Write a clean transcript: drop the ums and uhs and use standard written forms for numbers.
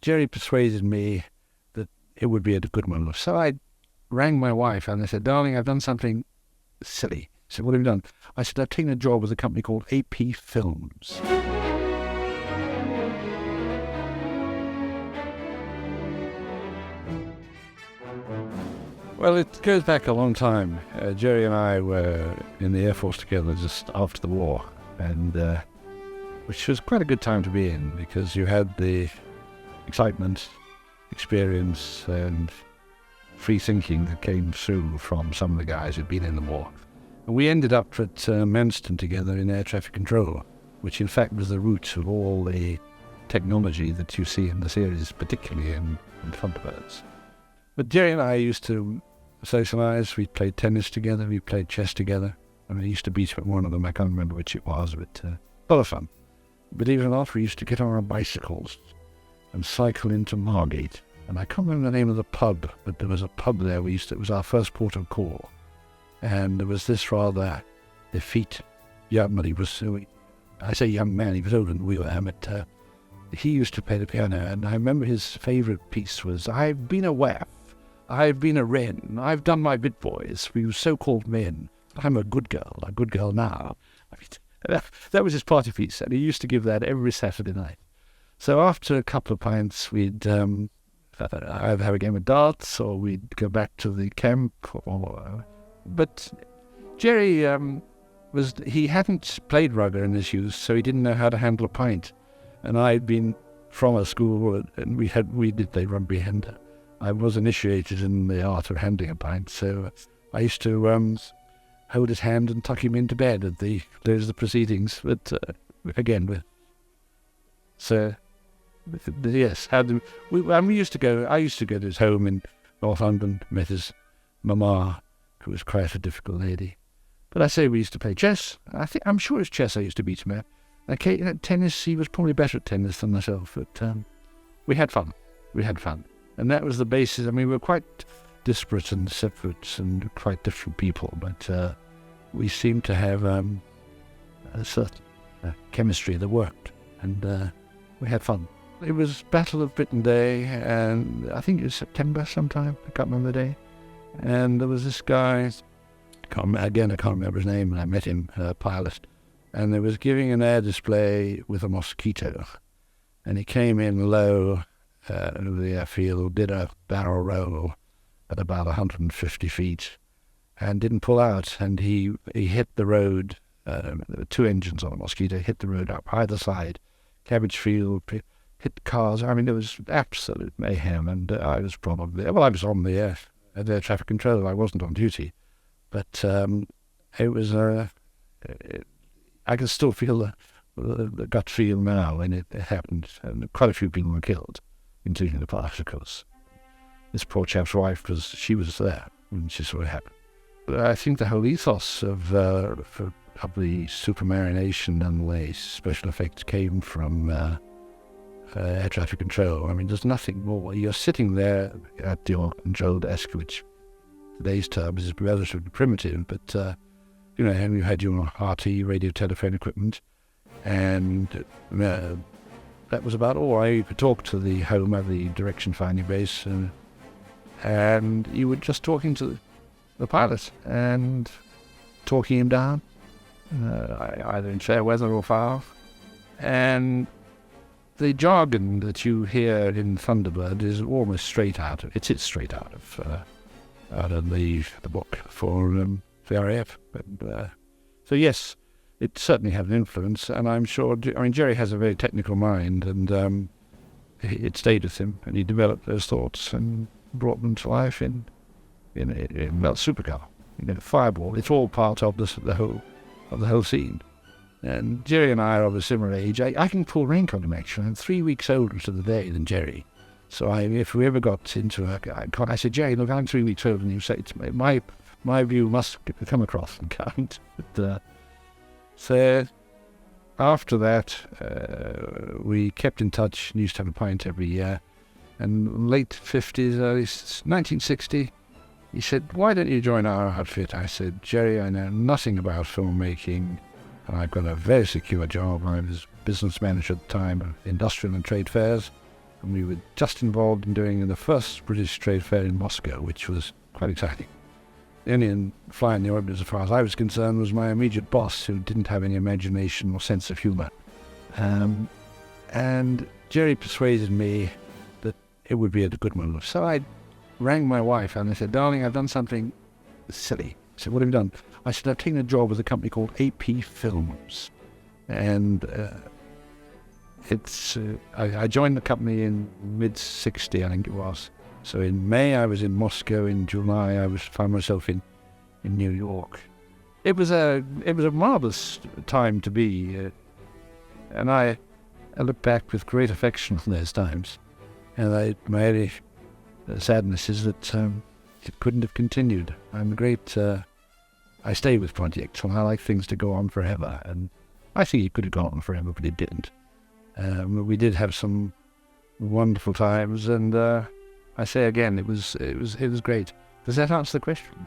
Gerry persuaded me that it would be a good one. So I rang my wife and I said, darling, I've done something silly. She said, what have you done? I said, I've taken a job with a company called AP Films. Well, it goes back a long time. Gerry and I were in the Air Force together just after the war, and which was quite a good time to be in, because you had the excitement, experience, and free thinking that came through from some of the guys who'd been in the war. And we ended up at Manston together in air traffic control, which in fact was the root of all the technology that you see in the series, particularly in Thunderbirds. But Gerry and I used to socialise. We played tennis together, we played chess together. I mean, I used to beat one of them, I can't remember which it was, but a lot of fun. Believe it or not, we used to get on our bicycles and cycle into Margate. And I can't remember the name of the pub, but there was a pub there it was our first port of call. And there was this rather effete young man, I say young man, he was older than we were, but he used to play the piano, and I remember his favourite piece was, I've been a WAF, I've been a wren, I've done my bit boys, we were so-called men, I'm a good girl now. I mean, that was his party piece, and he used to give that every Saturday night. So after a couple of pints, we'd either have a game of darts, or we'd go back to the camp, but Gerry he hadn't played rugby in his youth, so he didn't know how to handle a pint. And I'd been from a school, and we did play rugby, and I was initiated in the art of handling a pint. So I used to hold his hand and tuck him into bed at the close of the proceedings. But again, yes, we used to go. I used to go to his home in North London, met his mamma, who was quite a difficult lady. But I say we used to play chess. I'm sure it's chess I used to beat him at. Okay, at tennis, he was probably better at tennis than myself, but we had fun. And that was the basis. I mean, we were quite disparate and separate and quite different people, but we seemed to have a certain chemistry that worked, and we had fun. It was Battle of Britain Day, and I think it was September sometime, I can't remember the day, and there was this guy, I can't remember his name, and I met him, a pilot, and they was giving an air display with a mosquito, and he came in low over the airfield, did a barrel roll at about 150 feet, and didn't pull out, and he hit the road. There were two engines on the mosquito, hit the road up either side, cabbage field, hit cars. I mean, it was absolute mayhem, and I was probably, I was on the air traffic control, I wasn't on duty, but it was I can still feel the gut feel now when it happened, and quite a few people were killed, including the pilot, of course. This poor chap's wife she was there when she saw it happen. But I think the whole ethos of the Supermarionation and the special effects came from air traffic control. I mean, there's nothing more. You're sitting there at your control desk, which today's terms is relatively primitive, but and you had your RT, radio telephone equipment, and that was about all. I could talk to the home of the direction finding base, and you were just talking to the pilot and talking him down, either in fair weather or foul. And the jargon that you hear in Thunderbird is almost straight out of the book for the RAF. So yes, it certainly had an influence, and I'm sure. I mean, Gerry has a very technical mind, and it stayed with him, and he developed those thoughts and brought them to life in Supercar, Fireball. It's all part of the whole scene. And Gerry and I are of a similar age. I can pull rank on him, actually. I'm 3 weeks older to the day than Gerry. So if we ever got into I said, Gerry, look, I'm 3 weeks older than you. Say it's my view must come across and count. But, so after that, we kept in touch and used to have a pint every year. And late 50s, early 1960, he said, why don't you join our outfit? I said, Gerry, I know nothing about filmmaking, and I've got a very secure job. I was business manager at the time of industrial and trade fairs. and we were just involved in doing the first British trade fair in Moscow, which was quite exciting. The only fly in the ointment, as far as I was concerned, was my immediate boss, who didn't have any imagination or sense of humour. And Gerry persuaded me that it would be a good move. So I rang my wife and I said, "Darling, I've done something silly." She said, "What have you done?" I said, "I've taken a job with a company called AP Films." And I joined the company in mid-60, I think it was. So in May I was in Moscow. In July I found myself in New York. It was a marvelous time to be, and I look back with great affection on those times. And my only sadness is that it couldn't have continued. I stay with projects, and I like things to go on forever. And I think it could have gone on forever, but it didn't. We did have some wonderful times, and I say again, it was great. Does that answer the question?